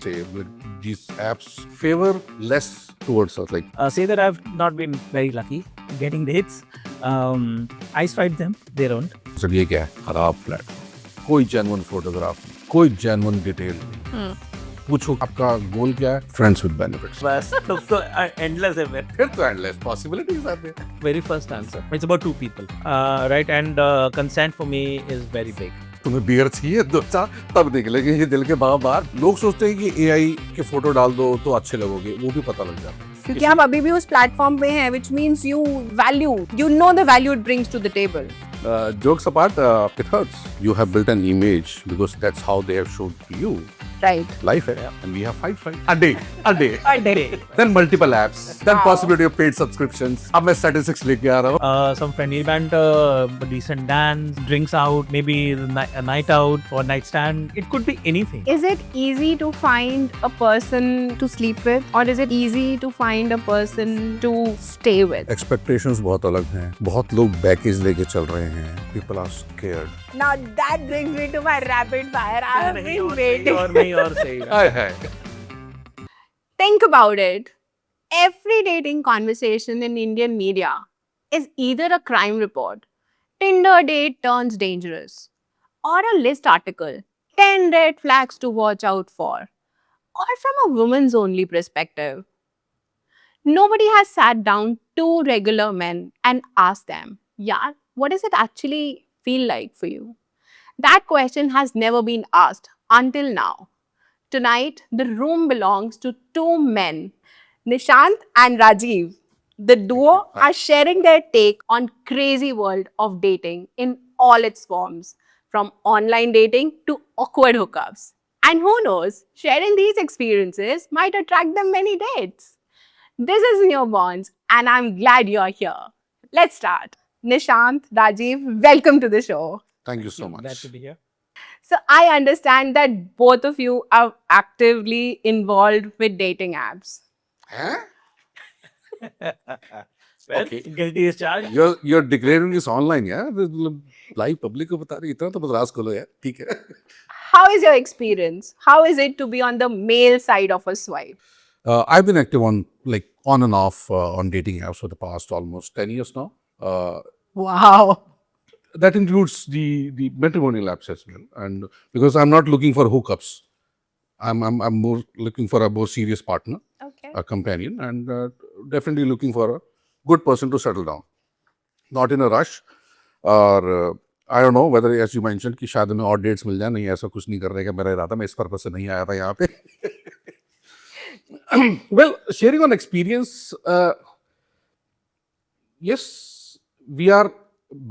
say like, these apps favor less towards us. Like say that I've not been very lucky getting dates. I swipe them, they don't. Sir ये क्या है? खराब platform, कोई genuine photograph नहीं, कोई genuine detail नहीं। पूछो आपका गोल क्या है? Friends with benefits. बस तो endless है फिर. फिर तो एंडलेस पॉसिबिलिटीज आते हैं। Very first answer. It's about 2 people. Right, and consent for me is very big. तुम्हें बियर चाहिए दो चार तब निकलेंगे ये दिल के बाहर। लोग सोचते हैं कि एआई के फोटो डाल दो तो अच्छे लगोगे, वो भी पता लग जाता है। क्योंकि आप अभी भी उस प्लेटफॉर्म पे हैं, which means you know the value it brings to the table. Jokes apart, it hurts. You have built an image because that's how they have showed to you. Right. Life है, and we have 5 fights a day. A day. Then multiple apps. Then Wow. possibility of paid subscriptions. अब मैं statistics लेके आ रहा हूँ. Some friendly banter, decent dance, drinks out, maybe a night out or night stand. It could be anything. Is it easy to find a person to sleep with, or is it easy to find a person to stay with? Expectations बहुत अलग हैं. बहुत लोग baggage लेके चल रहे हैं. People are scared. Now that brings me to my rapid fire. I have been waiting. और नहीं और सही. Think about it. Every dating conversation in Indian media is either a crime report, Tinder date turns dangerous, or a list article, 10 red flags to watch out for, or from a woman's only perspective. Nobody has sat down 2 regular men and asked them, "Yeah, what does it actually feel like for you?" That question has never been asked until now. Tonight, the room belongs to 2 men, Nishant and Rajiv. The duo are sharing their take on crazy world of dating in all its forms, from online dating to awkward hookups. And who knows, sharing these experiences might attract them many dates. This is New Bonds, and I'm glad you're here. Let's start. Nishant, Rajiv, welcome to the show. Thank you so Glad much. to be here. So I understand that both of you are actively involved with dating apps. Huh? Well, Okay. guilty is charged. You're declaring this online, yeah? Live public को बता रही इतना तो बदराज खोलो यार, ठीक है? How is your experience? How is it to be on the male side of a swipe? I've been active on and off on dating apps for the past almost 10 years now. Wow. That includes the matrimonial apps as well. And because I'm not looking for hookups, I'm more looking for a more serious partner, Okay. a companion, and definitely looking for a good person to settle down. Not in a rush, or I don't know whether, as you mentioned, कि शायद में और dates मिल जाए. नहीं, ऐसा कुछ नहीं करने का मेरा इरादा. मैं इस पर्पस से नहीं आया था यहाँ पे. Well, sharing on experience, yes, we are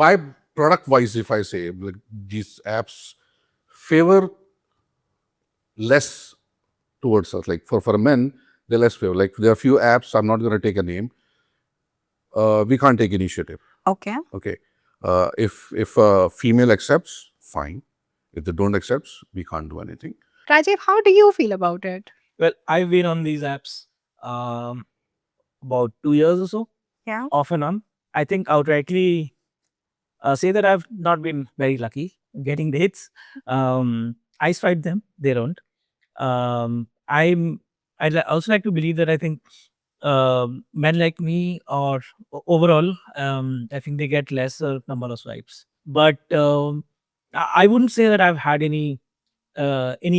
by product wise, if I say, like these apps favor less towards us. Like for men, they're less favor. Like there are few apps, I'm not going to take a name. We can't take initiative. Okay. Okay. If a female accepts, fine. If they don't accept, we can't do anything. Rajiv, how do you feel about it? Well, I've been on these apps about 2 years or so, Yeah. off and on. I think outrightly say that I've not been very lucky getting dates. I swipe them, they don't. I'd also like to believe that I think men like me, or overall, I think they get lesser number of swipes. But I wouldn't say that I've had any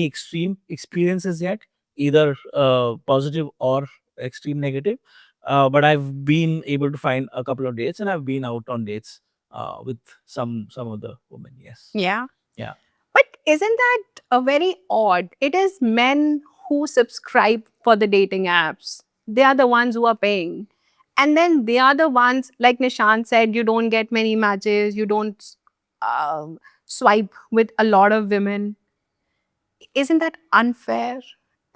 extreme experiences yet, either positive or extreme negative. But I've been able to find a couple of dates, and I've been out on dates with some of the women. Yes. Yeah. Yeah. But isn't that a very odd? It is men who subscribe for the dating apps. They are the ones who are paying. And then they are the ones, like Nishant said, you don't get many matches, you don't swipe with a lot of women. Isn't that unfair?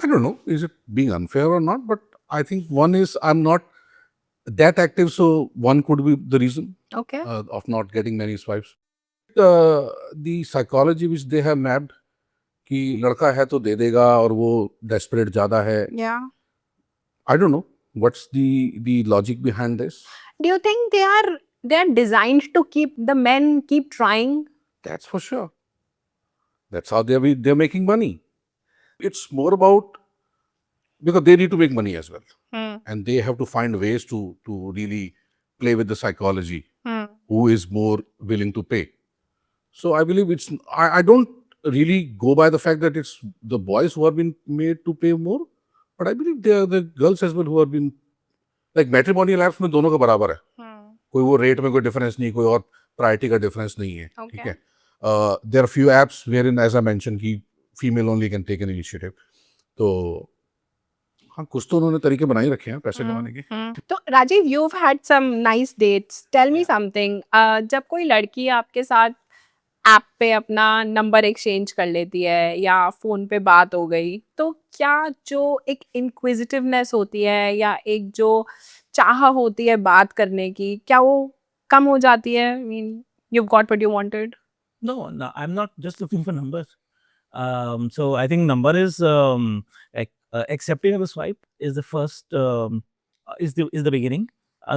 I don't know, is it being unfair or not? But I think one is I'm not that active, so one could be the reason Okay. of not getting many swipes. The psychology which they have mapped, कि लड़का है तो दे देगा और वो desperate ज़्यादा है. Yeah. I don't know what's the logic behind this. Do you think they are designed to keep the men keep trying? That's for sure. That's how they're making money. It's more about because they need to make money as well, Hmm. and they have to find ways to really play with the psychology. Hmm. Who is more willing to pay? So I believe it's. I don't really go by the fact that it's the boys who have been made to pay more, but I believe there are the girls as well who have been, like matrimonial apps में दोनों का बराबर है. Hmm. कोई वो rate में कोई difference नहीं, कोई और प्रायोरिटी का डिफरेंस नहीं है. Okay. ठीक है. There are few apps wherein, as I mentioned, कि female only can take an initiative. तो हाँ, कुछ तो उन्होंने तरीके बनाए रखे हैं पैसे कमाने के. तो Rajiv, you've had some nice dates. Tell me something. जब कोई लड़की आपके साथ ऐप पे अपना नंबर एक्सचेंज कर लेती है या फोन पे बात हो गई, तो क्या जो एक इंक्विजिटिवनेस होती है या एक जो चाह होती है बात करने की, क्या वो कम हो जाती है? I mean, you've got what you wanted. No, no, I'm not just looking for numbers. So I think number is like accepting of a swipe is the first is the beginning.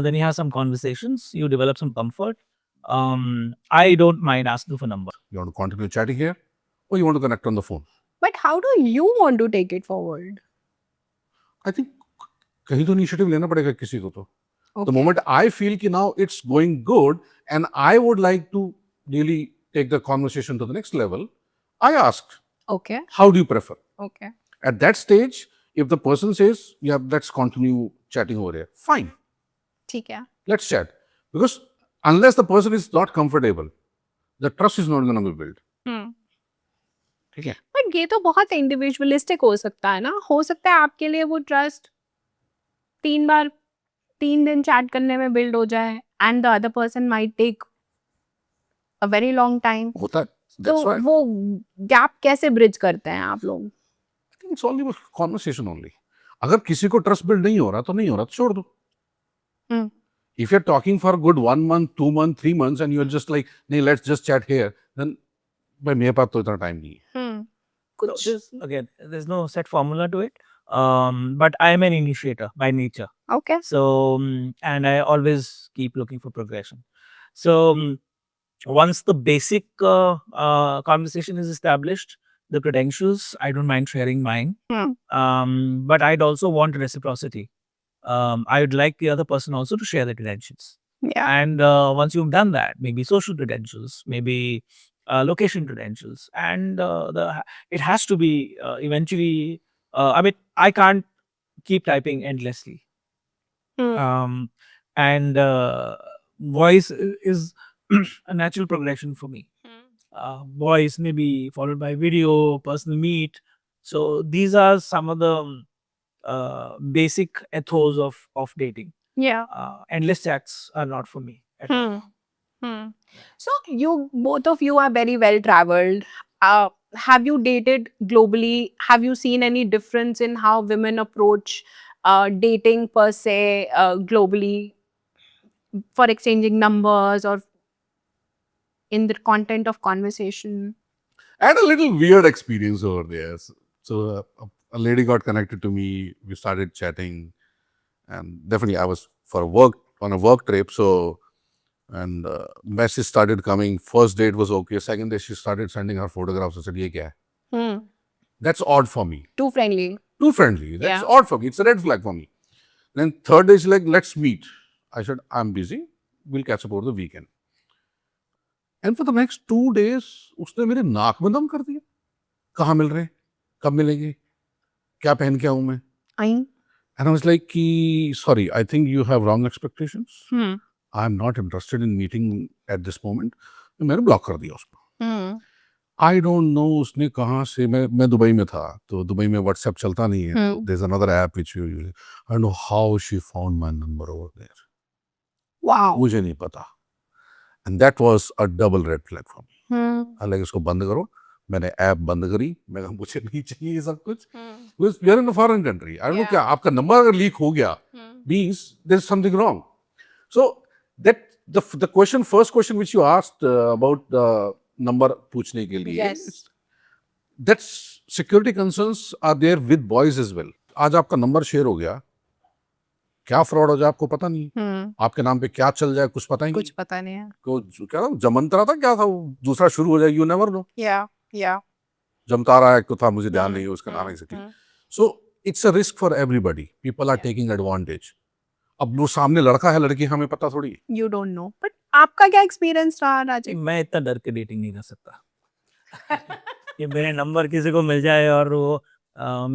Then you have some conversations, you develop some comfort. I don't mind asking for number. You want to continue chatting here, or you want to connect on the phone? But how do you want to take it forward? I think कहीं तो initiative लेना पड़ेगा किसी को तो. The Okay. moment I feel कि now it's going good and I would like to really take the conversation to the next level, I ask, Okay. how do you prefer? Okay. At that stage, if the person says, yeah, let's continue chatting over here, fine, ठीक है. let's chat. Because unless the person is not comfortable, the trust is not going to be built. ठीक है. But ये तो बहुत individualistic हो सकता है ना. हो सकता है आपके लिए वो ट्रस्ट 3 दिन चैट करने में बिल्ड हो जाए and the other person might take a very long time. होता है. तो That's why वो गैप कैसे ब्रिज करते हैं आप लोग? I think it's only a conversation only. अगर किसी को ट्रस्ट बिल्ड नहीं हो रहा तो नहीं हो रहा तो छोड़ दो. Hmm. If you're talking for a good 1 month, 2 months, 3 months and you're just like, नहीं, let's just chat here, then भाई मेरे पास तो इतना टाइम नहीं है. So again, there's no set formula to it. But I am an initiator by nature. Okay. So, and I always keep looking for progression. So, once the basic conversation is established, the credentials, I don't mind sharing mine. But I'd also want reciprocity. I would like the other person also to share the credentials. या. And once you've done that, maybe social credentials, maybe location credentials, and it has to be eventually. I mean, I can't keep typing endlessly. And voice is a natural progression for me. Voice maybe followed by video, personal meet. So these are some of the basic ethos of dating. या. Endless chats are not for me at all. So both of you are very well traveled. Have you dated globally? Have you seen any difference in how women approach dating per se globally, for exchanging numbers or in the content of conversation? I had a little weird experience over there. So a lady got connected to me. We started chatting, and definitely I was on a work trip. So, and messages started coming. First date was okay. Second day she started sending her photographs. I said, "ये क्या है?" That's odd for me. Too friendly. Too friendly. That's Yeah. odd for me. It's a red flag for me. Then third day she's like, "Let's meet." I said, "I'm busy. We'll catch up over the weekend." And for the next 2 days, उसने मेरे नाक में दम कर दिया. कहाँ मिल रहे हैं? कब मिलेंगे? क्या पहन के आऊँ मैं? आई. And I was like, sorry, I think you have wrong expectations. Hmm. I'm not interested in meeting at this moment. मैंने ब्लॉक कर दिया उसको. I don't know उसने कहाँ से. मैं दुबई में था, तो दुबई में WhatsApp चलता नहीं है. तो there's another app which you use. I don't know how she found my number over there. Wow. मुझे नहीं पता. And that was a double red flag for me. हालांकि इसको बंद करो. मैंने ऐप बंद करी. मैं कहा मुझे नहीं चाहिए ये सब कुछ. Because we are in a foreign country. I don't know क्या आपका नंबर अगर लीक हो गया, means there's something wrong. So that the first question which you asked about the number पूछने के लिए, Yes. that security concerns are there with boys as well. आज आपका नंबर शेयर हो गया, क्या फ्रॉड हो जाए आपको पता नहीं. आपके नाम पे क्या चल जाए कुछ पता ही कुछ नहीं. पता नहीं है. क्या जमंतरा था, क्या था वो, दूसरा शुरू हो जाए, you never know. या. जमतारा एक तो था, मुझे ध्यान नहीं है उसका नाम exactly. So it's a risk for everybody. People are taking advantage. अब वो सामने लड़का है लड़की हमें पता थोड़ी है. You don't know. But आपका क्या एक्सपीरियंस रहा राजीव? मैं इतना डर के डेटिंग नहीं कर सकता कि मेरे नंबर किसी को मिल जाए और वो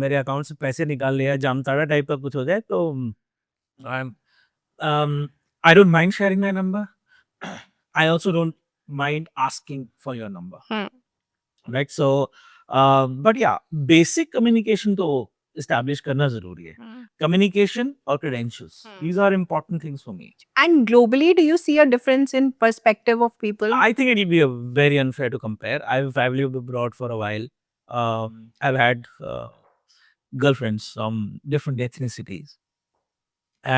मेरे अकाउंट से पैसे निकाल ले या जामताड़ा टाइप का कुछ हो जाए तो I don't mind sharing my number. I also don't mind asking for your number, right? So but या बेसिक कम्युनिकेशन तो establish करना जरूरी है. Communication or credentials, these are important things for me. And globally, do you see a difference in perspective of people? I think it will be very unfair to compare. I've lived abroad for a while. I've had girlfriends from different ethnicities,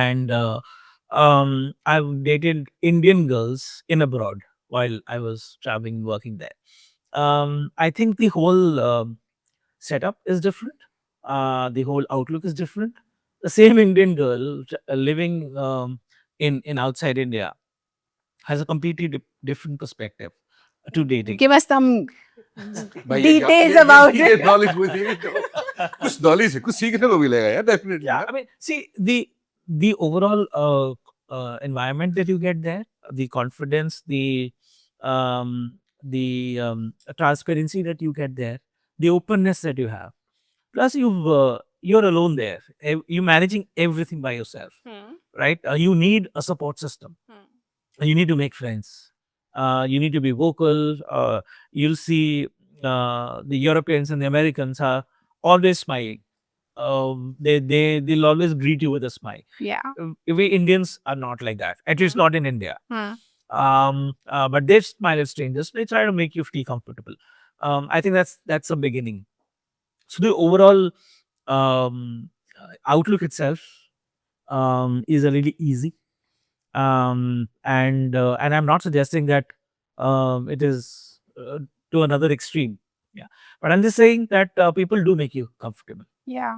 and I've dated Indian girls in abroad while I was traveling, working there. I think the whole setup is different. The whole outlook is different. The same Indian girl living in outside India has a completely different perspective to dating. Give us some भाई ये details ये- about ये it. knowledge मुझे भी दो. कुछ knowledge है, कुछ सीखने को मिलेगा यार, definitely. Yeah, I mean, see the overall environment that you get there, the confidence, the transparency that you get there, the openness that you have. Plus, you're alone there. You're managing everything by yourself, right? You need a support system. You need to make friends. You need to be vocal. You'll see the Europeans and the Americans are always smiling. They'll always greet you with a smile. Yeah. We Indians are not like that. At least not in India. Hmm. But they smile at strangers. They try to make you feel comfortable. I think that's a beginning. So the overall outlook itself is a really easy, and I'm not suggesting that it is to another extreme. Yeah, but I'm just saying that people do make you comfortable, Yeah.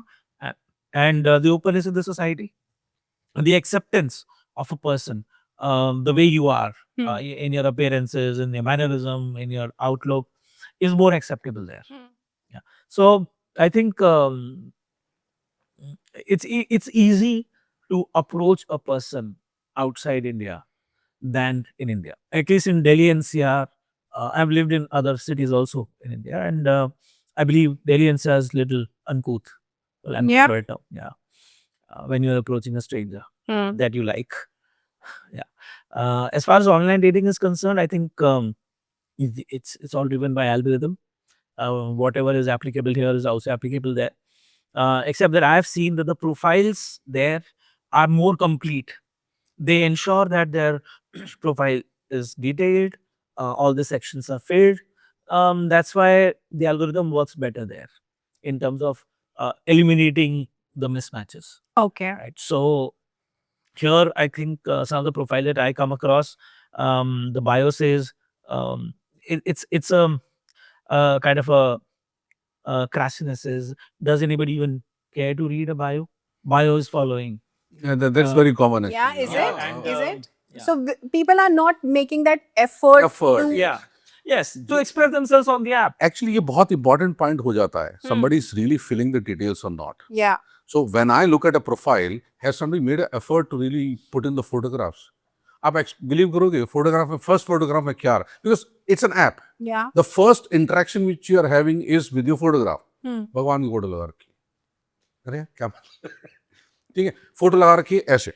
and the openness in the society, the acceptance of a person, the way you are in your appearances, in your mannerism, in your outlook, is more acceptable there. Yeah. So I think it's easy to approach a person outside India than in India. At least in Delhi NCR, I've lived in other cities also in India, and I believe Delhi NCR is little uncouth. Yep. Right now, yeah. When you're approaching a stranger Hmm. that you like, yeah. As far as online dating is concerned, I think it's all driven by algorithm. Whatever is applicable here is also applicable there. Except that I've seen that the profiles there are more complete. They ensure that their profile is detailed, all the sections are filled. That's why the algorithm works better there in terms of eliminating the mismatches. Okay. Right. So here, I think some of the profile that I come across, the bio says it's a kind of a crassiness is, does anybody even care to read a bio? Bio is following. Yeah, that's very common. Yeah, actually. is Yeah, it? and, Is it? yeah. So people are not making that effort. Effort. to- Yeah. Yes, to express themselves on the app. Actually, ये बहुत important point हो जाता है. Somebody is really filling the details or not. Yeah. So when I look at a profile, has somebody made an effort to really put in the photographs? आप believe करोगे photograph में first photograph में क्या? Because it's an app. Yeah. The first interaction which you are having is with your photograph. Hmm. भगवान की photo लगा रखी. अरे क्या ठीक है, फोटो लगा रखी है ऐसे,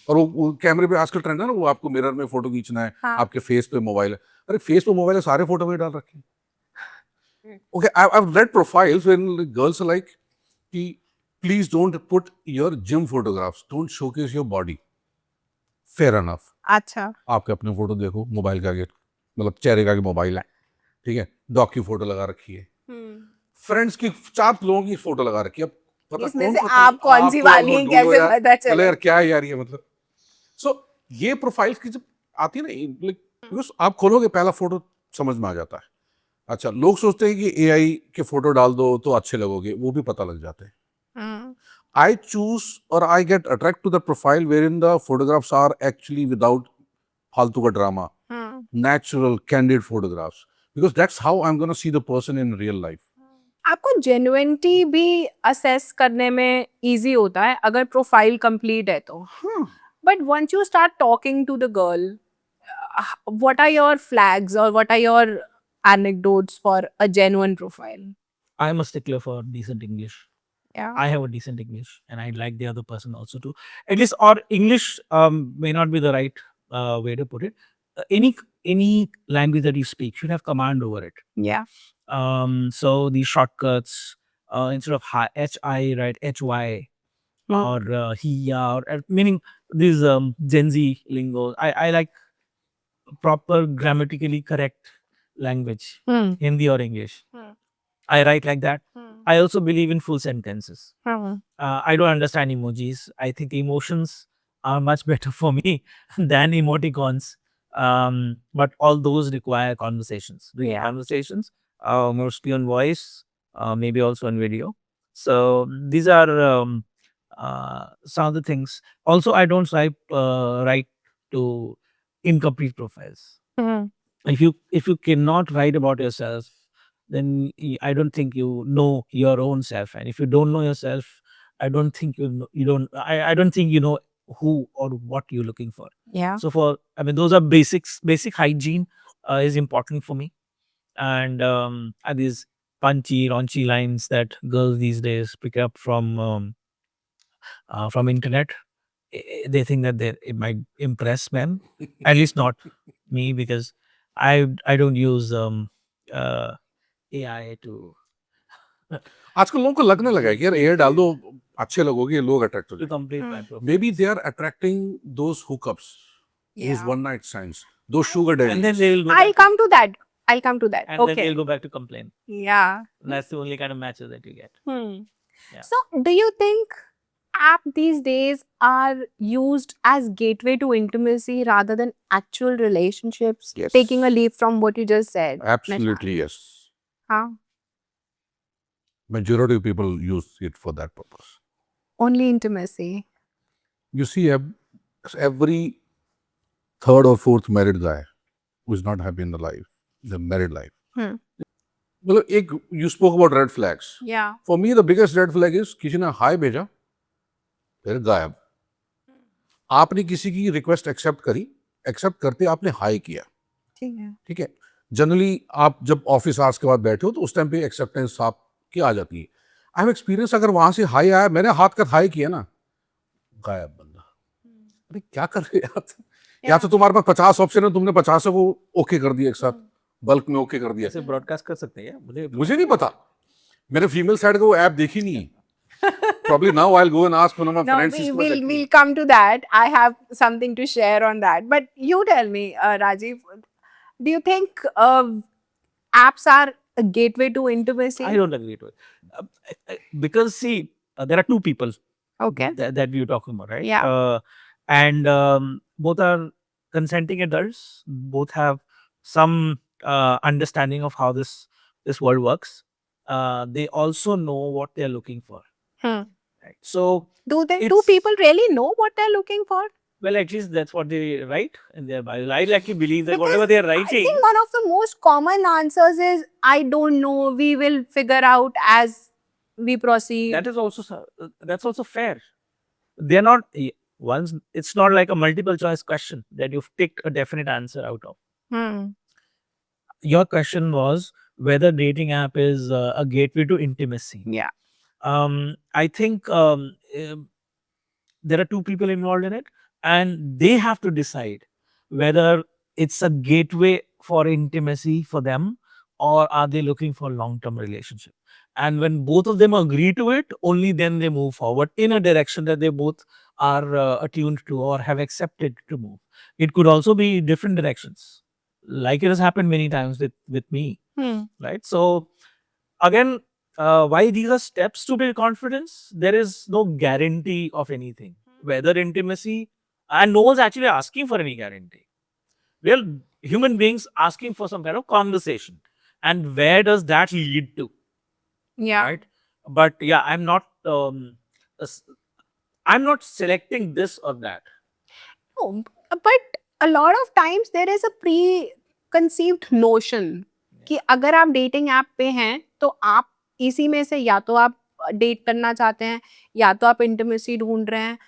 और वो कैमरे पे आजकल ट्रेंड है ना, वो आपको मिरर में फोटो खींचना है, हाँ. आपके फेस पे मोबाइल है. अरे फेस पे मोबाइल है, सारे फोटो में डाल रखे हैं. Okay, I've read profiles when girls are like कि please don't put your gym photographs, don't showcase your body. Fair enough. अच्छा. आपके अपने फोटो देखो, मोबाइल का आगे, मतलब चेहरे का आगे मोबाइल है, ठीक है, डॉग की फोटो लगा रखी है, फ्रेंड्स की 4 लोगों की फोटो लगा रखी है. अब पता इसमें कौन से को आप कौन सी आपको वाली ढूंढो कैसे यार. पता चलो चले? यार क्या है यार ये, मतलब सो ये प्रोफाइल्स की जब आती है ना, बिकॉज आप खोलोगे पहला फोटो समझ में आ जाता है. अच्छा, लोग सोचते हैं कि एआई के फोटो डाल दो तो अच्छे लगोगे, वो भी पता लग जाते हैं. I choose or I get attracted to the profile wherein the photographs are actually without फालतू का drama, natural, candid photographs, because that's how I'm going to see the person in real life. आपको genuinity भी assess करने में easy होता है अगर profile complete है तो. But once you start talking to the girl, what are your flags or what are your anecdotes for a genuine profile? I am a stickler for decent English. Yeah. I have a decent English, and I like the other person also too. At least, or English may not be the right way to put it. Any language that you speak should have command over it. Yeah. So these shortcuts, instead of hi, right, hy, or he, or meaning these Gen Z lingo. I like proper grammatically correct language, Hindi or English. I write like that. I also believe in full sentences. I don't understand emojis. I think emotions are much better for me than emoticons. But all those require conversations. Yeah. Conversations, mostly on voice, maybe also on video. So these are some of the things. Also, I don't swipe right to incomplete profiles. If you cannot write about yourself, then I don't think you know your own self. And if you don't know yourself, I don't think I don't think you know who or what you're looking for. Yeah. So those are basic hygiene is important for me. And these punchy, raunchy lines that girls these days pick up from internet, they think that it might impress men. At least not me, because I don't use AI to आजकल लोगों को लगने लगा है कि यार air डाल दो, अच्छे लगोगे, लोग अट्रैक्ट हो जाएंगे. complete my profile. Maybe they are attracting those hookups, those Yeah. one night stands, those sugar And then daddies. they will go I'll back come to that. I'll come to that. and then Okay. they'll go back to complain. Yeah. And that's the only kind of matches that you get. Yeah. So, do you think app these days are used as gateway to intimacy rather than actual relationships? Yes. Taking a leap from what you just said. Absolutely yes. How? Majority of people use it for that purpose. Only intimacy. You see, every third or fourth married guy who is not happy in the married life. Well, you spoke about red flags. Yeah. For me, the biggest red flag is किसी ने हाय भेजा, फिर गायब. आपने किसी की request accept करी, accept करते आपने हाय किया. ठीक है. जनरली आप जब ऑफिस आवर्स के बाद बैठे हो तो उस टाइम पे एक्सेप्टेंस आपकी आ जाती है. आई हैव एक्सपीरियंस, अगर वहां से हाय आया, मैंने हाथ का हाय किया ना, गायब बंदा. अरे क्या कर रहे यार? या तो तुम्हारे पास 50 ऑप्शन है, तुमने 50 को ओके कर दिया एक साथ, बल्क में ओके कर दिया. ऐसे ब्रॉडकास्ट कर सकते हैं मुझे नहीं पता, मैंने फीमेल साइड का वो ऐप देखी नहीं है. Probably now I'll go and ask one of my No, friends. we'll come to that. I have something to share on that. But you tell me, Rajiv, do you think apps are a gateway to intimacy? I don't agree to it. Because see, there are two people Okay. that we were talking about, right? Yeah. And both are consenting adults. Both have some understanding of how this world works. They also know what they're looking for. Right. So Do it's- people really know what they're looking for? well, at least that's what they write in their bio. I like to believe that Because whatever they're I writing, think one of the most common answers is, I don't know, we will figure out as we proceed. that's also fair. They're not once. It's not like a multiple choice question that you've picked a definite answer out of. Your question was whether dating app is a gateway to intimacy. Yeah. I think there are two people involved in it, and they have to decide whether it's a gateway for intimacy for them, or are they looking for long-term relationship. And when both of them agree to it, only then they move forward in a direction that they both are attuned to or have accepted to move. It could also be different directions, like it has happened many times with me, right? So again, why these are steps to build confidence? There is no guarantee of anything, whether intimacy, and no one's actually asking for any guarantee. We're human beings asking for some kind of conversation, and where does that lead to? Yeah. Right? But yeah, I'm not selecting this or that. No, but a lot of times there is a preconceived notion कि अगर आप dating app पे हैं तो आप इसी में से या तो आप डेट करना चाहते हैं या तो आप इंटीमेसी ढूंढ रहे हैं,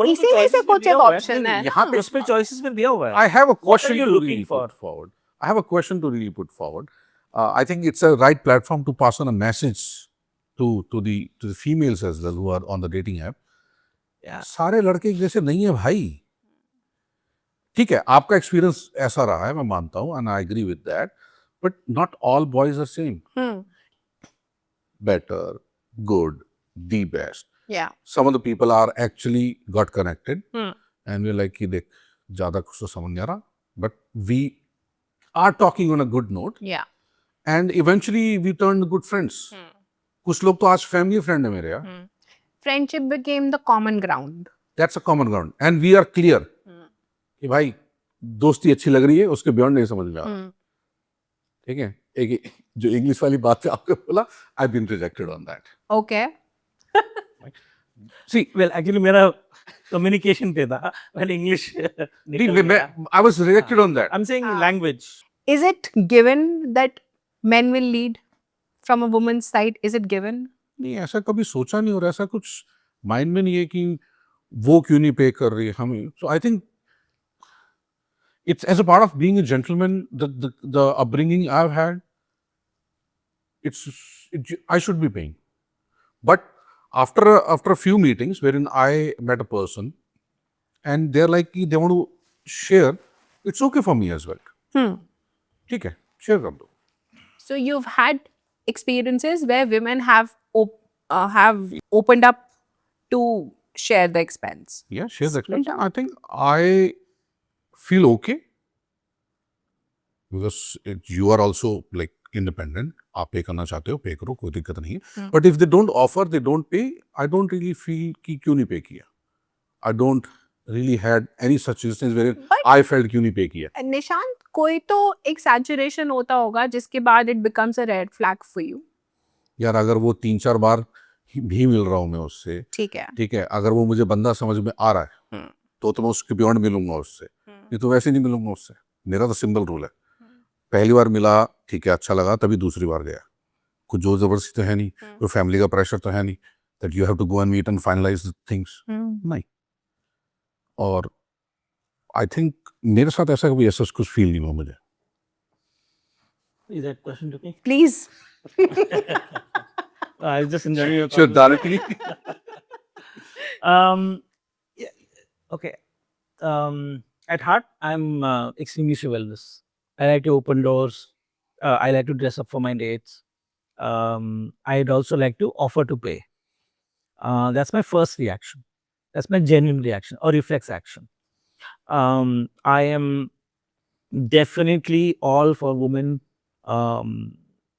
इसी में से कुछ एक ऑप्शन है यहाँ ना। पे उसमें choices में दिया हुआ है. I have a What are question you to looking really for? put forward. I have a question to really put forward. I think it's a right platform to pass on a message to the females as well who are on the dating app. Yeah. सारे लड़के एक जैसे नहीं है भाई. ठीक है, आपका एक्सपीरियंस ऐसा रहा है, मैं मानता हूँ, and I agree with that. But not all boys are same. Better, good, the best. Yeah. Some of the people are actually got connected. Hmm. And we're like कि देख ज़्यादा कुछ तो समझ नहीं आ रहा, but we are talking on a good note. Yeah. And eventually we turned good friends. कुछ लोग तो आज फैमिली फ्रेंड है मेरे यार. Friendship became the common ground. That's a common ground. And we are clear कि भाई दोस्ती अच्छी लग रही है, उसके बियॉन्ड नहीं समझ में आ रहा. ठीक है, एक जो इंग्लिश वाली बात है आपको बोला, I've been rejected on that. Okay. See, well, actually मेरा communication पे था, when English निकल गया. I was rejected on that. I'm saying language. Is it given that men will lead from a woman's side? Is it given? नहीं, ऐसा कभी सोचा नहीं और ऐसा कुछ माइंड में नहीं है कि वो क्यों नहीं पे कर रही है हमें. So I think it's as a part of being a gentleman, the upbringing I've had, I should be paying. But after a few meetings wherein I met a person and they're like they want to share, it's okay for me as well. ठीक है, share कर दो. So you've had experiences where women have opened up to share the expense. Yeah, share the Split expense. I think I feel okay because you are also like independent. आप पे करना चाहते हो पे करो, कोई दिक्कत नहीं है. But if they don't offer, they don't pay. I don't really feel कि क्यों नहीं पे किया. I don't really had any such instance where I felt क्यों नहीं पे किया. निशांत, कोई तो एक सैचुरेशन होता होगा जिसके बाद it becomes a red flag for you. यार अगर वो 3-4 बार भी मिल रहा हूँ मैं उससे, ठीक है. ठीक है, अगर वो मुझे बंदा समझ में आ रहा है तो मैं उसके बियॉन्ड मिलूंगा उससे. नहीं तो वैसे नहीं मिलूंगा उससे. मेरा तो सिंपल रूल है, पहली बार मिला ठीक है, अच्छा लगा, तभी दूसरी बार गया. कुछ जोर जबरदस्ती तो है नहीं, कोई फैमिली का प्रेशर तो है नहीं that you have to go and meet and finalize the things. नहीं. और आई थिंक मेरे साथ ऐसा कभी ऐसा कुछ फील नहीं हुआ मुझे. Is that question to me? Please. I was just enjoying your Sure, conversation. directly. Yeah, okay. At heart, I'm extremely chivalrous. I like to open doors. I like to dress up for my dates. I'd also like to offer to pay. That's my first reaction. That's my genuine reaction or reflex action. I am definitely all for women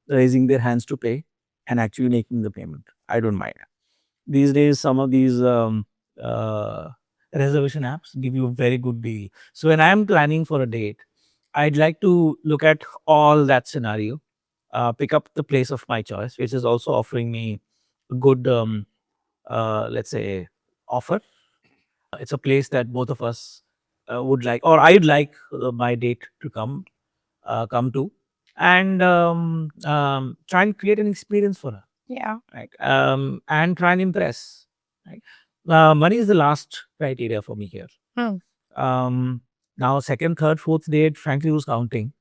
raising their hands to pay and actually making the payment. I don't mind. These days, some of these reservation apps give you a very good deal. So when I'm planning for a date, I'd like to look at all that scenario, pick up the place of my choice, which is also offering me a good, let's say, offer. It's a place that both of us would like, or I'd like my date to come to, and try and create an experience for her. Yeah. Right. And try and impress. Right. Money is the last criteria for me here. Now, second, third, fourth date, frankly, who's counting?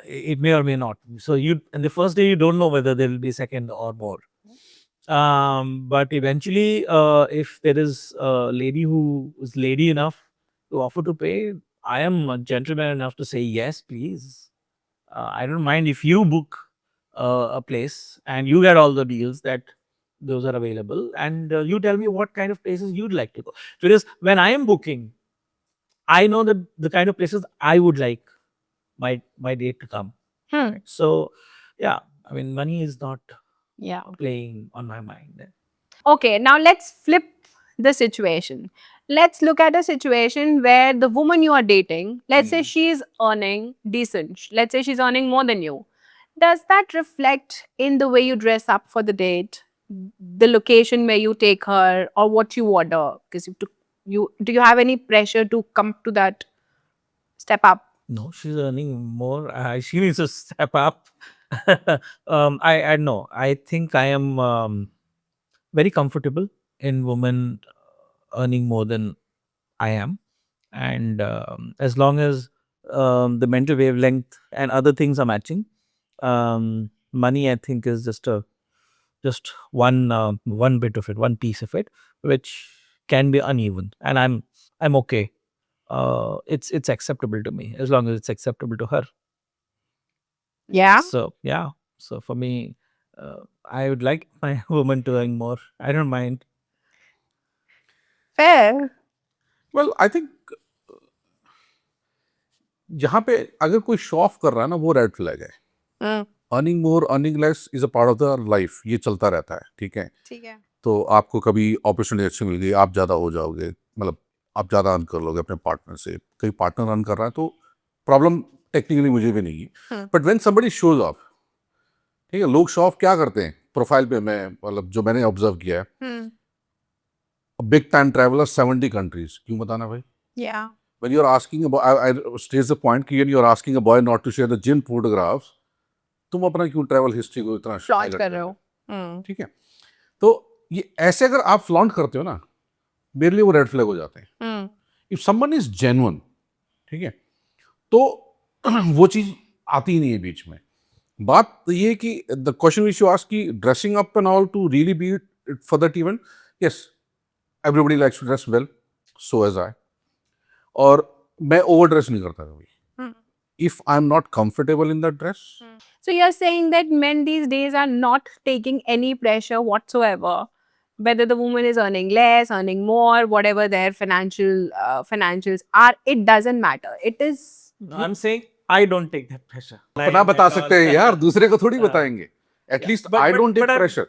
It may or may not. So in the first day, you don't know whether there will be second or more. But eventually, if there is a lady who is lady enough to offer to pay, I am a gentleman enough to say yes, please. I don't mind if you book a place and you get all the deals that those are available, and you tell me what kind of places you'd like to go. Because when I am booking, I know that the kind of places I would like my date to come. So, yeah, I mean, money is not Yeah. playing on my mind. Okay, now let's flip the situation. Let's look at a situation where the woman you are dating, let's say she's earning decent. Let's say she's earning more than you. Does that reflect in the way you dress up for the date, the location where you take her, or what you order? Because do you have any pressure to come to that step up? No, she's earning more. She needs to step up. I know. I think I am very comfortable in women earning more than I am, and as long as the mental wavelength and other things are matching, money I think is just one bit of it, one piece of it, which can be uneven, and I'm okay. It's acceptable to me as long as it's acceptable to her. Yeah. So yeah. So for me, I would like my woman to earn more. I don't mind. Fair. Well, I think जहाँ पे अगर कोई show off कर रहा है ना वो red flag है. Hmm. Earning more earning less is a part of the life. ये चलता रहता है. ठीक है. ठीक है. तो आपको कभी अपॉर्चुनिटी अच्छी मिल गई, आप ज़्यादा हो जाओगे, मतलब आप ज़्यादा अर्न कर लोगे अपने पार्टनर से. कहीं पार्टनर अर्न कर रहा है तो प्रॉब्लम टेक्निकली मुझे भी नहीं है. But when somebody shows of, ठीक है, लोग शो ऑफ क्या करते हैं प्रोफाइल पे. मैं मतलब जो मैंने ऑब्जर्व किया है, बिग टाइम ट्रैवलर 70 कंट्रीज. क्यों बताना भाई? Yeah. When you're asking a boy, I state the point कि when you're asking a boy not to share the gym photographs, तुम अपना क्यों ट्रैवल हिस्ट्री को इतना Flaunt highlight कर रहे हो. ठीक है. तो ये ऐसे अगर आप फ्लॉन्ट करते हो ना, मेरे लिए वो रेड फ्लैग हो जाते हैं. इफ समवन इज जेन्युइन, ठीक है, तो वो चीज आती ही नहीं है बीच में. बात ये कि the question which you ask कि dressing up and all to really be for that event, yes, everybody likes to dress well, so as I. और मैं ओवर ड्रेस नहीं करता कभी. If I'm not comfortable in that dress, So you're saying that men these days are not taking any pressure whatsoever, whether the woman is earning less, earning more, whatever their financials are, it doesn't matter. It is. I'm saying I don't take that pressure. अपना बता सकते हैं यार, दूसरे को थोड़ी बताएंगे. At least I don't take pressure.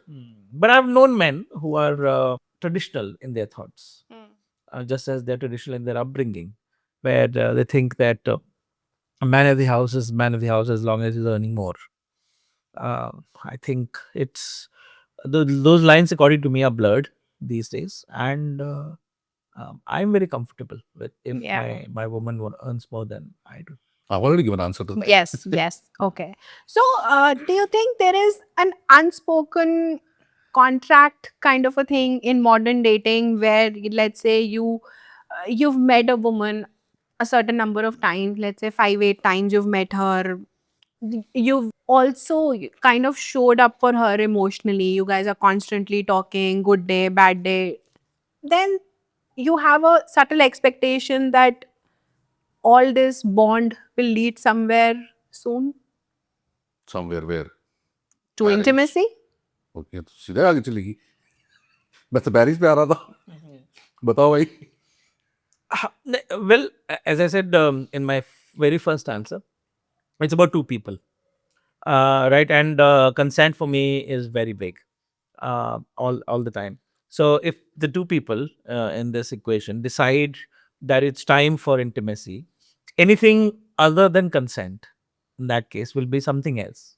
But I've known men who are traditional in their thoughts, just as they're traditional in their upbringing, where they think that a man of the house is man of the house as long as he's earning more. I think it's those lines, according to me, are blurred these days, and I'm very comfortable with if Yeah. my woman earns more than I do. I've already given answer to that. Yes, yes. Okay. So, do you think there is an unspoken contract kind of a thing in modern dating where, let's say, you've met a woman a certain number of times, let's say 5-8 times you've met her. You've also kind of showed up for her emotionally. You guys are constantly talking, good day, bad day. Then you have a subtle expectation that all this bond will lead somewhere soon Somewhere where? to Marriage. intimacy. Okay, तो सीधे आगे चलेगी. मैं तो Paris पे आ रहा था. बताओ भाई. Well, as I said in my very first answer, it's about two people, right? And consent for me is very big, all the time. So if the two people in this equation decide that it's time for intimacy, anything other than consent in that case will be something else.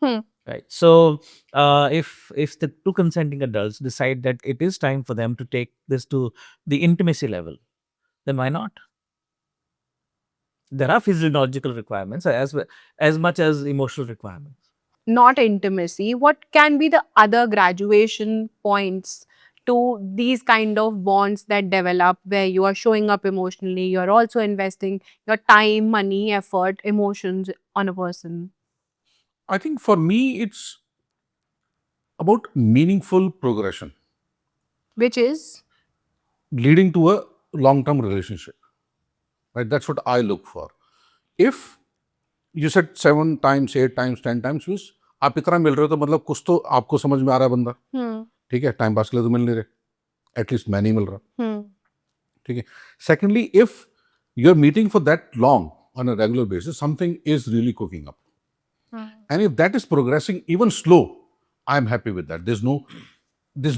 Right. So if the two consenting adults decide that it is time for them to take this to the intimacy level, then why not? There are physiological requirements as much as emotional requirements. Not intimacy. What can be the other graduation points to these kind of bonds that develop where you are showing up emotionally, you're also investing your time, money, effort, emotions on a person? I think for me it's about meaningful progression Which is? leading to a long-term relationship. Right? That's what I look for. If you said 7 times, 8 times, 10 times, means आप इतना मिल रहे हो तो मतलब कुछ तो आपको समझ में आ रहा है बंदा. ठीक है, टाइम पास के लिए तो मिल नहीं रहे. एटलीस्ट मैं नहीं मिल रहा. ठीक है. Secondly, if you are meeting for that long on a regular basis, something is really cooking up. And if that is progressing even slow, I'm happy with that. There's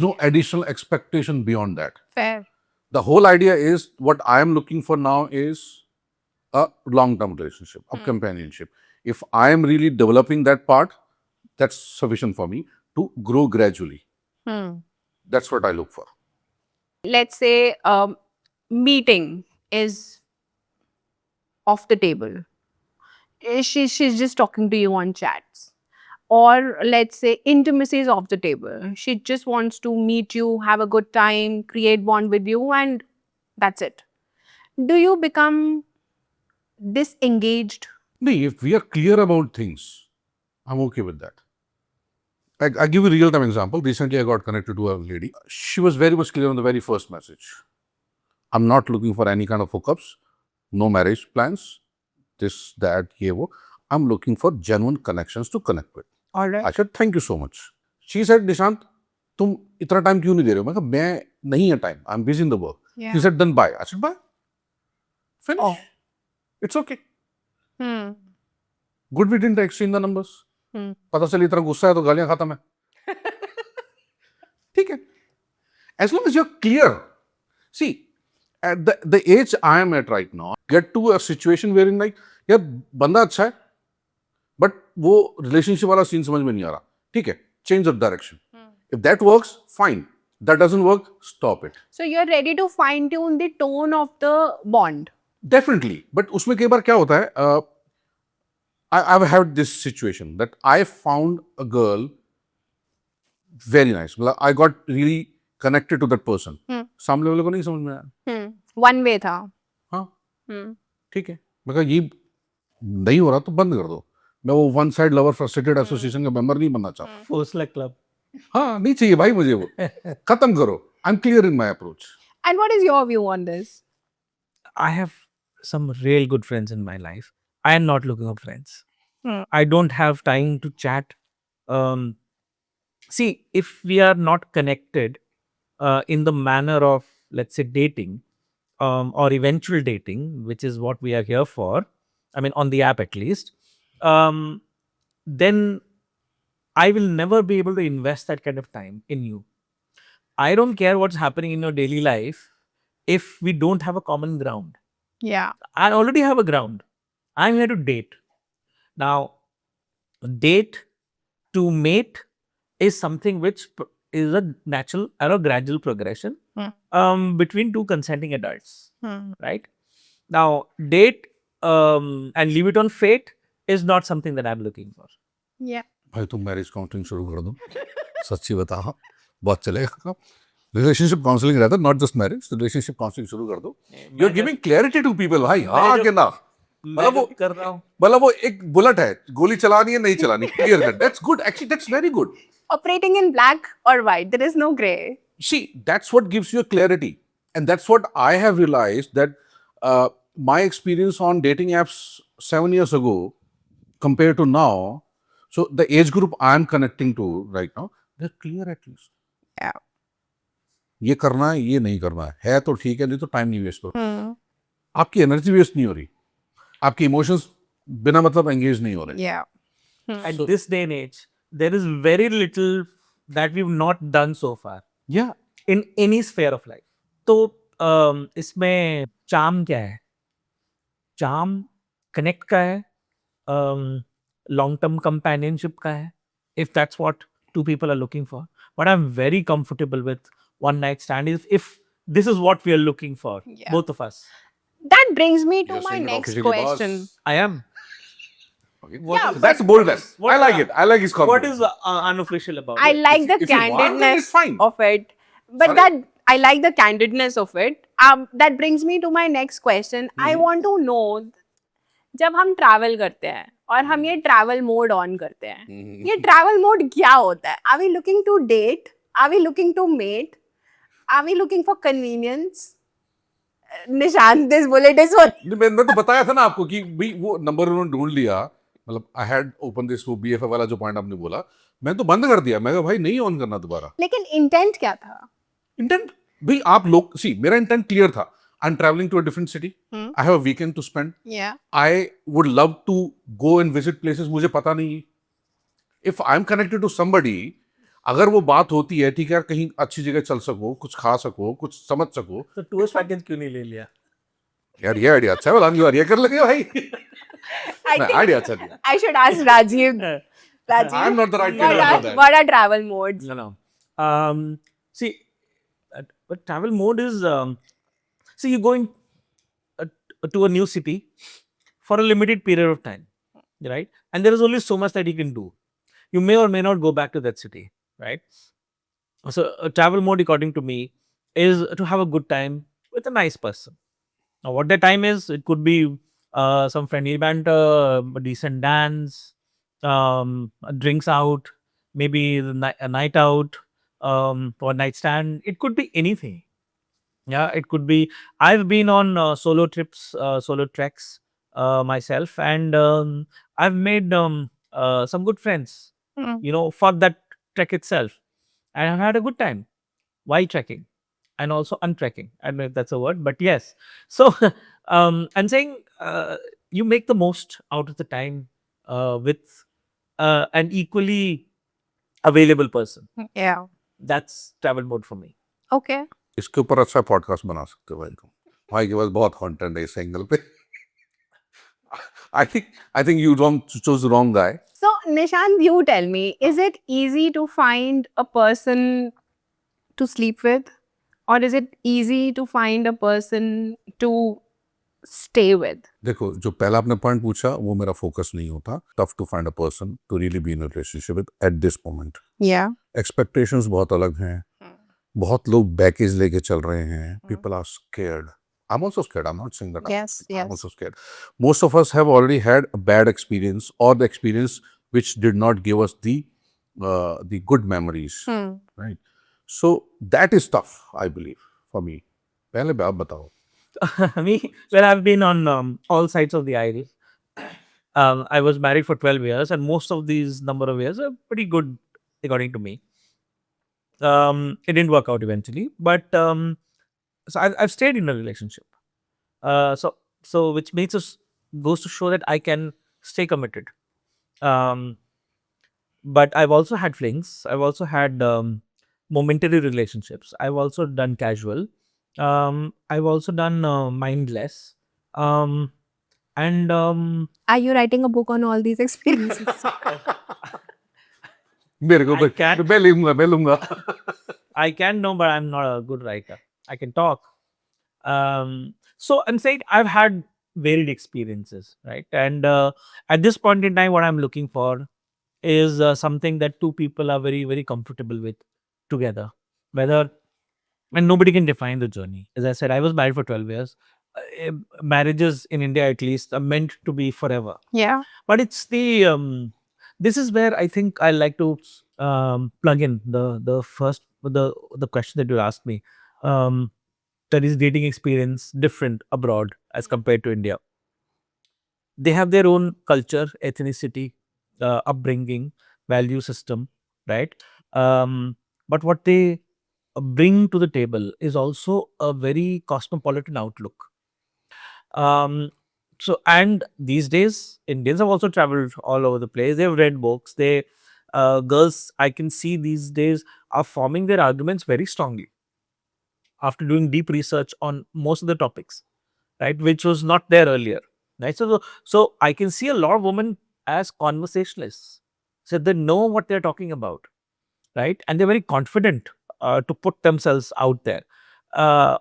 no additional expectation beyond that. Fair. The whole idea is what I am looking for now is a long-term relationship, a companionship. If I am really developing that part, that's sufficient for me to grow gradually. That's what I look for. Let's say meeting is off the table. She's just talking to you on chats. or let's say intimacy is off the table. She just wants to meet you, have a good time, create bond with you, and that's it. Do you become disengaged? No, if we are clear about things, I'm okay with that. I give you a real time example. Recently, I got connected to a lady. She was very much clear on the very first message. I'm not looking for any kind of hookups, no marriage plans, this, that, ye, wo. I'm looking for genuine connections to connect with. All right. I said, thank you so much. She said, Nishant, तुम इतना time क्यों नहीं दे रहे हो? मैं कहा मैं नहीं है time. I'm busy in the work. Yeah. She said, then bye. I said, bye. Finish. Oh. It's okay. Hmm. Good we didn't exchange the numbers. Hmm. पता चली इतना गुस्सा है तो गालियां खाता मैं. ठीक है. As long as you're clear. See, at the age I am at right now, get to a situation wherein like यार बंदा अच्छा है, but वो relationship वाला सीन समझ में नहीं आ रहा. ठीक है. Change of direction. If that works, fine. That doesn't work, stop it. So you're ready to fine tune the tone of the bond. Definitely. But उसमें कई बार क्या होता है? I've had this situation that I found a girl very nice. मतलब I got really connected to that person. सामने वाले को नहीं समझ में आया. One way था. हाँ. ठीक है. मैं कहा ये नहीं हो रहा तो बंद कर दो. मैं वो one side lover frustrated association का मेंबर नहीं बनना चाहता. Force like club. हाँ नहीं चाहिए भाई मुझे वो. खत्म करो. I'm clear in my approach. And what is your view on this? I have some real good friends in my life. I am not looking for friends. I don't have time to chat. See, if we are not connected in the manner of, let's say, dating or eventual dating, which is what we are here for, I mean, on the app at least, then I will never be able to invest that kind of time in you. I don't care what's happening in your daily life if we don't have a common ground. Yeah. I already have a ground. I'm here to date. Now, date to mate is something which is a natural or a gradual progression between two consenting adults, right? Now, date and leave it on fate is not something that I'm looking for. Yeah. भाई तुम marriage counselling शुरू कर दो. सच्ची बता. बहुत चलेगा. Relationship counselling रहता है, not just marriage. Relationship counselling शुरू कर दो. You are giving clarity to people भाई. हाँ कि ना. मतलब वो कर रहा हूँ. मतलब वो एक बुलेट है, गोली चलानी है नहीं चलानी. Clear cut. That's good. Actually that's very good. Operating in black or white, there is no gray. See, that's what gives you a clarity. And that's what I have realized that my experience on dating apps 7 years ago compared to now, so the age group I'm connecting to right now, they're clear at least. Yeah. ये करना है, ये नहीं करना है तो ठीक है, नहीं तो टाइम नहीं वेस्ट करो. आपकी एनर्जी वेस्ट नहीं हो रही, आपके इमोशंस बिना मतलब एंगेज नहीं हो रहे. Yeah. At this day and age, there is very little that we've not done so far Yeah. in any sphere of life. तो इसमें चार्म क्या है? चार्म कनेक्ट का है, लॉन्ग टर्म कंपेनियनशिप का है, if that's what two people are looking for. But I'm very comfortable with one night stand if this is what we are looking for, Yeah. both of us. That brings me to You're my saying it next officially, boss. question. I am. Okay. Yeah, That's boldness. what- I like it. I like his What confidence. is unofficial about I it? like the if you want, then candidness it's fine. of it. But Sorry? that I like the candidness of it. That brings me to my next question. I want to know, जब हम travel करते हैं और हम ये travel mode on करते हैं, ये ट्रैवल मोड क्या होता है? Are we looking to date? Are we looking to mate? Are we looking for convenience? Nishant, this bullet is for नहीं, मैं तो बताया था ना आपको कि भाई वो नंबर उन्होंने ढूंढ लिया. मतलब आई हैड ओपन दिस वो बीएफए वाला जो पॉइंट आपने बोला, मैं तो बंद कर दिया. मैं कहा भाई नहीं ऑन करना दोबारा. लेकिन इंटेंट क्या था? इंटेंट भाई आप लोग सी मेरा इंटेंट क्लियर था. I am travelling to a different city. I have a weekend to spend. Yeah. I would love to go and visit places. मुझे पता नहीं. If I am connected to somebody, अगर वो बात होती है ठीक है यार कहीं अच्छी जगह चल सको, कुछ खा सको, कुछ समझ सको. तो टूर्स पैकेज क्यों नहीं ले लिया? यार ये आइडिया अच्छा है. बता ये कर लेंगे भाई. I think आइडिया अच्छा नहीं. I should ask Rajiv. Rajiv, I'm not the right what person for are, that. what are travel modes? No. See, but travel mode is see, you're going to a new city for a limited period of time, right? And there is only so much that you can do. you may or may not go back to that city, right? So travel mode, according to me, is to have a good time with a nice person. Now, what that time is, it could be some friendly banter, a decent dance, drinks out, maybe a night out, or night stand. It could be anything. Yeah, it could be. I've been on solo trips, solo treks myself, and I've made some good friends, for that trek itself, and I've had a good time while trekking and also untrekking. I don't know if that's a word, but yes. So I'm saying, you make the most out of the time with an equally available person. Yeah. That's travel mode for me. Okay. इसके ऊपर अच्छा podcast बना सकते हो भाई तुम. भाई के पास बहुत कंटेंट है इस एंगल पे. I think you chose the wrong guy. So, Nishant, you tell me, is it easy to find a person to sleep with? Or is it easy to find a person to stay with? देखो, जो पहला आपने point पूछा वो मेरा focus नहीं होता. Tough to find a person to really be in a relationship with at this moment. Yeah. Expectations बहुत अलग हैं. बहुत लोग बैकेज लेके चल रहे हैं. People are scared. I'm also scared. I'm not saying that. Yes, I'm yes. also scared. Most of us have already had a bad experience or the experience which did not give us the good memories. Right. So that is tough, I believe, for me. पहले आप बताओ. Me, well, I've been on all sides of the aisle. I was married for 12 years, and most of these number of years are pretty good, according to me. It didn't work out eventually, but so I've stayed in a relationship. So which goes to show that I can stay committed. But I've also had flings. I've also had momentary relationships. I've also done casual. I've also done mindless. And Are you writing a book on all these experiences? मेरे को I can't- मैं लूंगा. I can know, but I'm not a good writer. I can talk. So I'm saying I've had varied experiences, right? And at this point in time, what I'm looking for is something that two people are very, very comfortable with together. And nobody can define the journey. As I said, I was married for 12 years. Marriages in India, at least, are meant to be forever. Yeah. But it's this is where I think I like to plug in the question that you asked me. That is dating experience different abroad as compared to India. They have their own culture, ethnicity, upbringing, value system, right? But what they bring to the table is also a very cosmopolitan outlook. So, and these days, Indians have also traveled all over the place. They've read books. Girls, I can see these days, are forming their arguments very strongly after doing deep research on most of the topics, right? Which was not there earlier, right? So I can see a lot of women as conversationalists. So they know what they're talking about, right? And they're very confident to put themselves out there.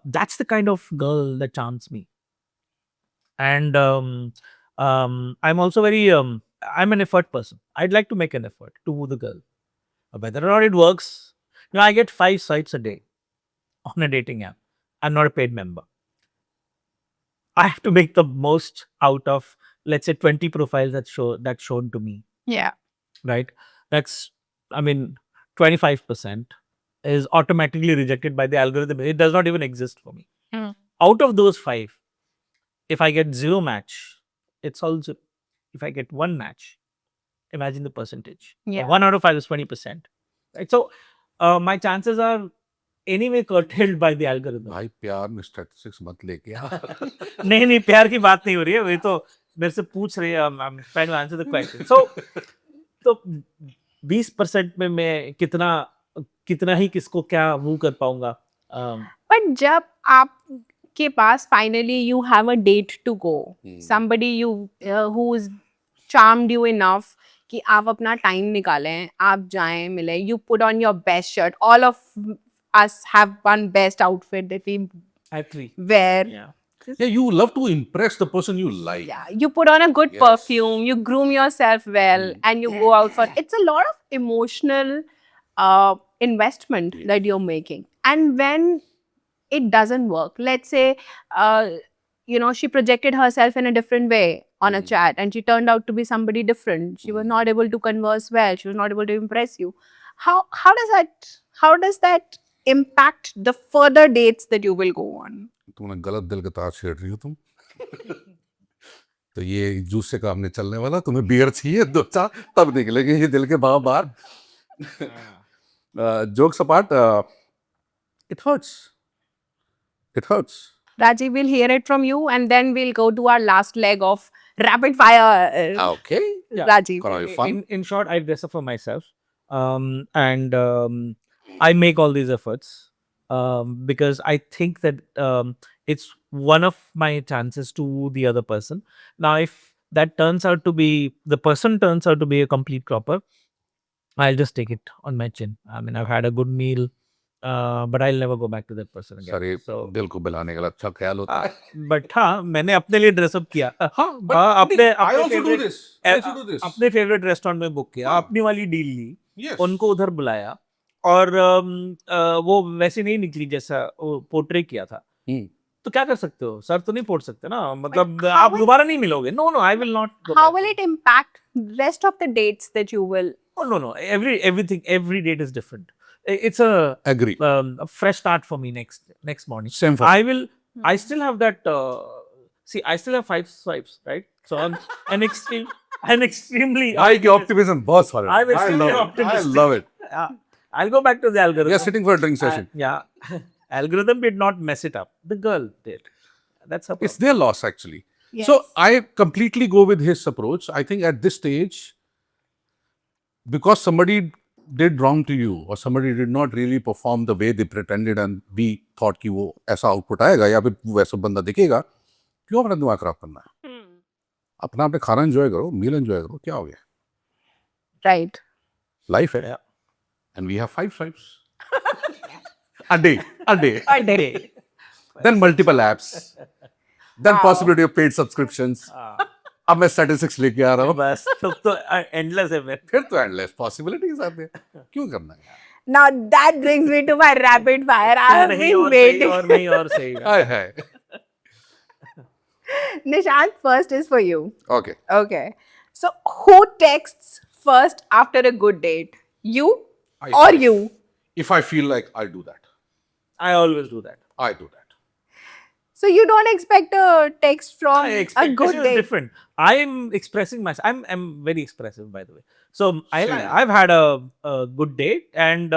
That's the kind of girl that charms me. And I'm also very I'm an effort person. I'd like to make an effort to woo the girl. Whether or not it works, I get 5 swipes a day on a dating app. I'm not a paid member. I have to make the most out of, let's say, 20 profiles that's shown to me, Yeah. right? That's, I mean, 25% is automatically rejected by the algorithm. It does not even exist for me. Out of those 5, if I get 0 match, it's also, if I get 1 match, imagine the percentage. Yeah. 1 out of 5 is 20%. Right? So my chances are anyway curtailed by the algorithm. भाई प्यार में statistics मत लेके आ. नहीं प्यार की बात नहीं हो रही है, वे तो मेरे से पूछ रही है. I'm trying to answer the question. So 20% में मैं कितना ही किसको क्या वो कर पाऊंगा. But जब आपके पास finally you have a date to go, somebody who's charmed you enough कि आप अपना टाइम निकालें, आप जाएं मिले, you put on your best shirt. All of us have one best outfit that we I have 3. wear. Yeah. Yeah, you love to impress the person you like. Yeah, you put on a good Yes. perfume, you groom yourself well, and you go out for. It's a lot of emotional investment Yes. that you're making. And when it doesn't work, let's say, she projected herself in a different way on a Mm. chat, and she turned out to be somebody different. She was Mm. not able to converse well. She was not able to impress you. How does that impact the further dates that you will go on? तुमने गलत दिल का तार छेड़ रही हो तुम। तो ये जूस से काम नहीं चलने वाला, तुम्हें बियर चाहिए 2-4 तब निकलेंगे ये दिल के भाव बाहर। Jokes apart, it hurts. It hurts. Rajiv, we'll hear it from you, and then we'll go to our last leg of rapid fire. Okay. Yeah. Rajiv. Gonna be fun. In short, I dress up for myself, and I make all these efforts because I think that it's one of my chances to the other person. Now, if that turns out to be the person turns out to be a complete cropper, I'll just take it on my chin. I mean, I've had a good meal, but I'll never go back to that person again. सारे So, दिल को बहलाने का अच्छा ख्याल होता है। but हाँ, मैंने अपने लिए ड्रेसअप किया। हाँ, अपने I also do favorite- this. I also do this. अपने फेवरेट रेस्टोरेंट में बुक किया, हाँ। अपनी वाली डील ली, Yes. उनको उधर बुलाया, और वो वैसे नहीं निकली जैसा वो पोर्ट्रे किया था। हम्म। तो क्या कर सकते हो? सर तो नहीं पोड़ सकते ना, मतलब how आप will- दोबारा नहीं मिलोगे। No no, I will not. How will it impact rest of the dates that you will? Oh, no. Every date is different. It's Agree. a fresh start for me next morning. Same for me. I still have that. See, I still have 5 swipes, right? So I'm extremely. भाई की optimism बहुत solid. I'm I extremely love it. I optimistic. love it. I'll go back to the algorithm. We are sitting for a drink session. Yeah, algorithm did not mess it up. The girl did. That's her It's problem. their loss actually. Yes. So I completely go with his approach. I think at this stage, because somebody did wrong to you or somebody did not really perform the way they pretended and we thought कि वो ऐसा output आएगा या फिर वैसा बंदा दिखेगा, क्यों अपना दिमाग खराब करना है? अपना अपने खाना एंजॉय करो, मील एंजॉय करो, क्या हो गया? Right. लाइफ है, Yeah. and we have 5 swipes a day, A day. then multiple apps, then Wow. possibility of paid subscriptions. अब मैं statistics लेके आ रहा हूँ, बस तो endless है फिर। फिर तो endless possibilities आते हैं, क्यों करना है? Now that brings me to my rapid fire. I have नहीं been और सही, waiting. और नहीं और सही। हाय हाय. Nishant, first is for you. Okay. Okay. So who texts first after a good date? You I or feel- you? If I feel like I'll do that, I always do that. I do that. So you don't expect a text from a Expectation good is date. different. I'm expressing myself. I'm very expressive, by the way. So Same. I've had a good date, and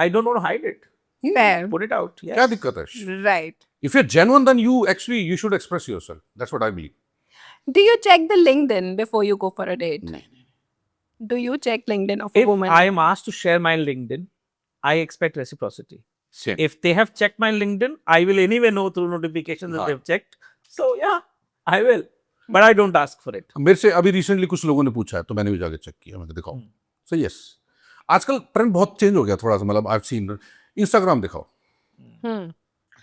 I don't want to hide it. Fair. Put it out. Yes. क्या दिक्कत है? Right. If you're genuine, then you should express yourself. That's what I believe. Do you check the LinkedIn before you go for a date? नहीं. Do you check LinkedIn of a If woman? I am asked to share my LinkedIn, I expect reciprocity. Same. If they have checked my LinkedIn, I will anyway know through notifications that हाँ. they've checked. So yeah, I will. But I don't ask for it. मेरे से अभी recently कुछ लोगों ने पूछा है तो मैंने भी जाके चेक किया, मैंने दिखाओ. So yes, आजकल ट्रेंड बहुत चेंज हो गया थोड़ा सा, मतलब I've seen Instagram दिखाओ. Hmm.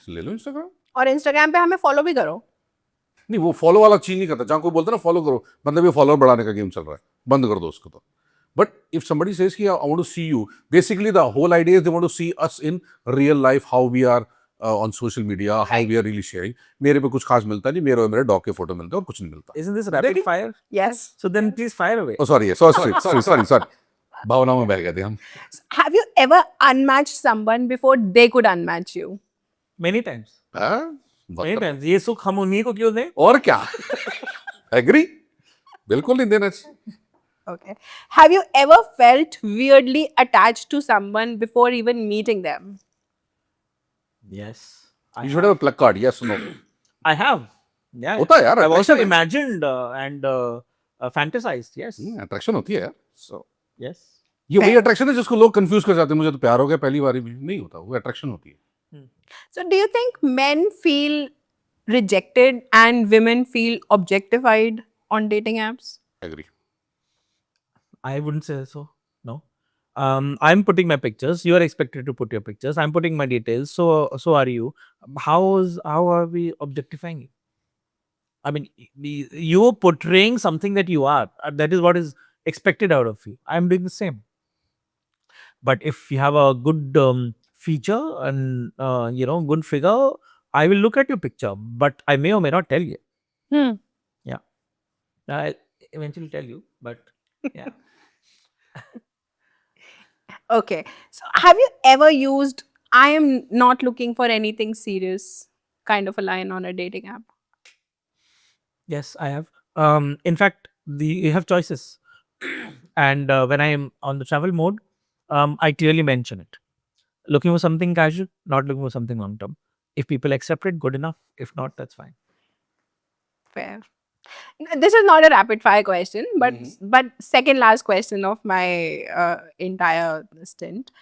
ले लो Instagram. और Instagram पे हमें follow भी करो. नहीं, वो फॉलो वाला चीज नहीं करता. जहाँ कोई बोलता है ना फॉलो करो, मतलब ये फॉलोअर बढ़ाने का गेम चल रहा है, बंद कर दो उसको. तो बट इफ somebody says कि I want to see you, basically the whole idea is they want to see us in real life, how we are on social media, how we are really sharing. मेरे पे कुछ खास मिलता नहीं, मेरे dog के photo मिलते हैं और कुछ नहीं मिलता. Isn't this rapid fire? Yes. So then please fire away. Oh sorry. भावनाओं में बह गए थे हम. Have you ever unmatched someone before they could unmatch you? Many times. हाँ, Many बदतर. times. ये सुख हम उन्हीं को क्यों दें? और क्या? एग्री? बिल्कुल नहीं देना चाहिए. Okay. Have you ever felt weirdly attached to someone before even meeting them? Yes. You should have a plug card. Yes, no. I have. Yeah. होता है यार. I've also attraction है. imagined and fantasized. Yes. Attraction होती है यार. So yes. ये वही attraction है जिसको लोग कंफ्यूज कर जाते हैं. मुझे तो प्यार हो गया पहली बार में. नहीं होता, वो अट्रैक्शन होती है. So do you think men feel rejected and women feel objectified on dating apps? Agree. I wouldn't say so. No. I'm putting my pictures. You are expected to put your pictures. I'm putting my details. So are you. How are we objectifying you? I mean, you're portraying something that you are. That is what is expected out of you. I'm doing the same. But if you have a good feature and good figure, I will look at your picture, but I may or may not tell you. Hmm. Yeah, I'll eventually tell you. But yeah, Okay. So, have you ever used "I am not looking for anything serious" kind of a line on a dating app? yes, I have. In fact, you have choices, and when I am on the travel mode, I clearly mention it. Looking for something casual, not looking for something long term. If people accept it, good enough. If not, that's fine. Fair. This is not a rapid fire question, but second last question of my entire stint.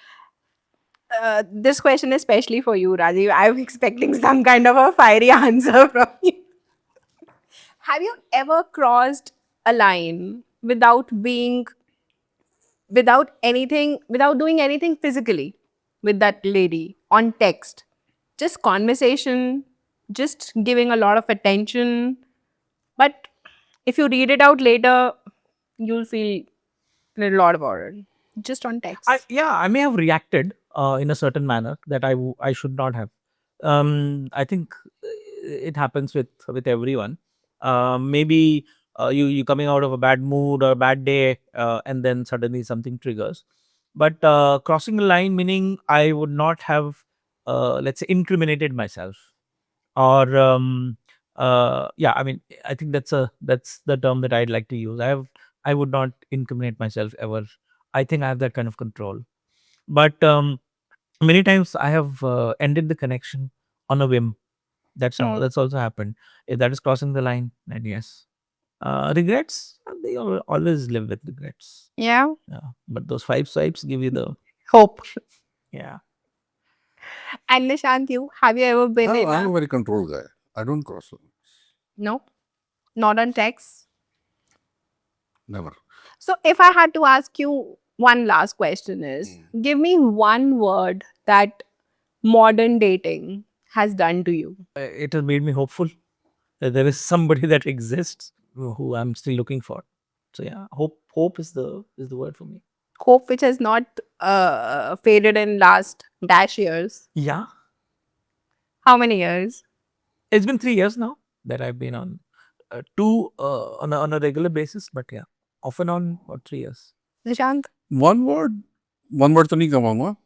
This question is especially for you, Rajiv. I'm expecting some kind of a fiery answer from you. Have you ever crossed a line without doing anything physically with that lady on text? Just conversation, just giving a lot of attention. But if you read it out later, you'll feel a little odd about it. Just on text. I may have reacted in a certain manner that I should not have. I think it happens with everyone. Maybe you coming out of a bad mood or a bad day, and then suddenly something triggers. But crossing the line, meaning I would not have, let's say, incriminated myself, or yeah. I mean, I think that's the term that I'd like to use. I would not incriminate myself ever. I think I have that kind of control. But many times I have ended the connection on a whim. That's also happened. If that is crossing the line, then yes. Regrets, they always live with regrets. Yeah. Yeah. But those 5 swipes give you the Hope. yeah. And Nishant, have you ever been in I'm a very controlled guy. I don't cross lines. No? Not on text? Never. So if I had to ask you one last question is, give me one word that modern dating has done to you. It has made me hopeful that there is somebody that exists who I'm still looking for. So yeah, hope is the word for me. Hope which has not faded in last dash years. Yeah. How many years? It's been 3 years now that I've been on 2 on a regular basis, but yeah, off and on for 3 years. Nishant? One word तो नहीं कहूँगा.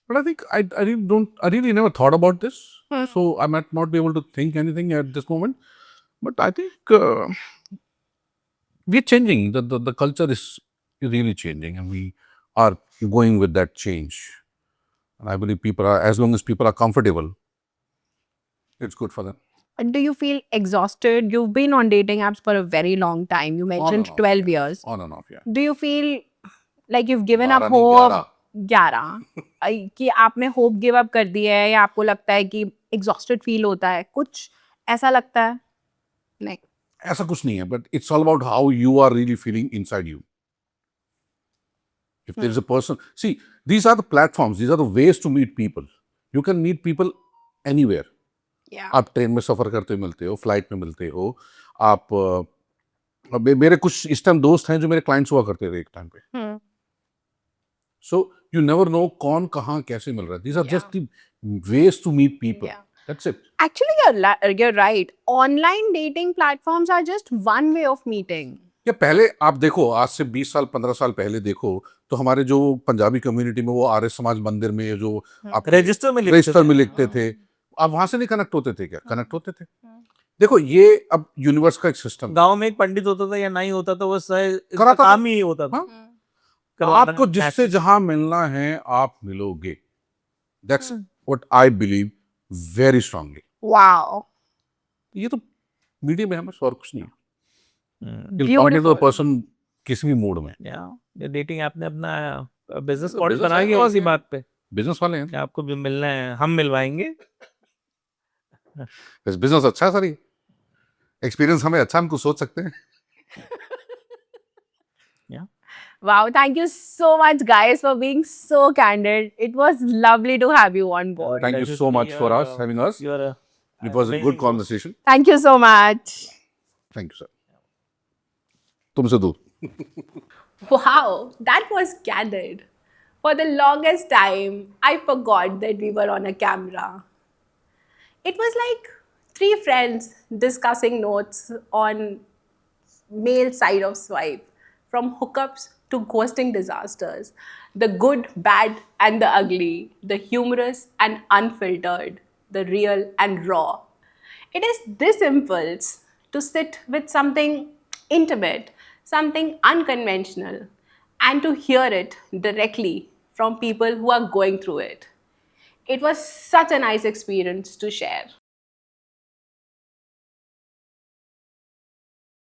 But I think I really never thought about this. So I might not be able to think anything at this moment. But I think we're changing. The culture is really changing, and we are going with that change. And I believe as long as people are comfortable, it's good for them. Do you feel exhausted? You've been on dating apps for a very long time. You mentioned off, 12 years. On and off, yeah. Do you feel like you've given up 12 नहीं, hope? 11 कि आपने hope give up कर दिया है या आपको लगता है कि एग्जॉस्टेड फील होता है, कुछ ऐसा लगता है? नहीं. ऐसा कुछ नहीं है, but it's all about how you are really feeling inside you. If there is a person, see, these are the platforms, these are the ways to meet people. You can meet people anywhere. Yeah. आप train में सफर करते मिलते हो, flight में मिलते हो, आप मेरे कुछ इस टाइम दोस्त हैं जो मेरे क्लाइंट्स हुआ करते थे एक टाइम पे. So you never know कौन कहाँ कैसे मिल रहा है. These are just the ways to meet people. Yeah. That's it. Actually, you're right. Online dating platforms are just one way of meeting. या पहले आप देखो, आज से 20 साल 15 साल पहले देखो तो हमारे जो पंजाबी कम्युनिटी में वो आर्य समाज मंदिर में जो आप रजिस्टर में लिखते थे, आप वहां से नहीं कनेक्ट होते थे क्या? कनेक्ट होते थे. देखो ये अब यूनिवर्स का एक सिस्टम. गांव में एक पंडित होता था या नहीं होता था, वो कराता था. काम ही होता था. आपको जिससे जहां मिलना है आप मिलोगे. That's what I believe very strongly. Wow. ये तो मीडिया में हमें और कुछ नहीं है. Beautiful. पर्सन किसी भी मूड में. ये डेटिंग ऐप ने अपना बिजनेस मॉडल बना के उसी बात पे. बिजनेस वाले हैं. आपको भी मिलना है, हम मिलवाएंगे. बिजनेस अच्छा है सर. ये एक्सपीरियंस हमें अच्छा, हम कुछ सोच सकते हैं. Yeah. Wow, thank you so much, guys, for being so candid. It was lovely to have you on board. Thank you Pleasure so to be much for here. us having us. You are a It was a amazing good host. conversation. Thank you so much. Thank you, sir. तुमसे दूर. Wow, that was candid. For the longest time, I forgot that we were on a camera. It was like three friends discussing notes on male side of swipe, from hookups to ghosting disasters, the good, bad, and the ugly, the humorous and unfiltered, the real and raw. It is this impulse to sit with something intimate, something unconventional, and to hear it directly from people who are going through it. It was such a nice experience to share.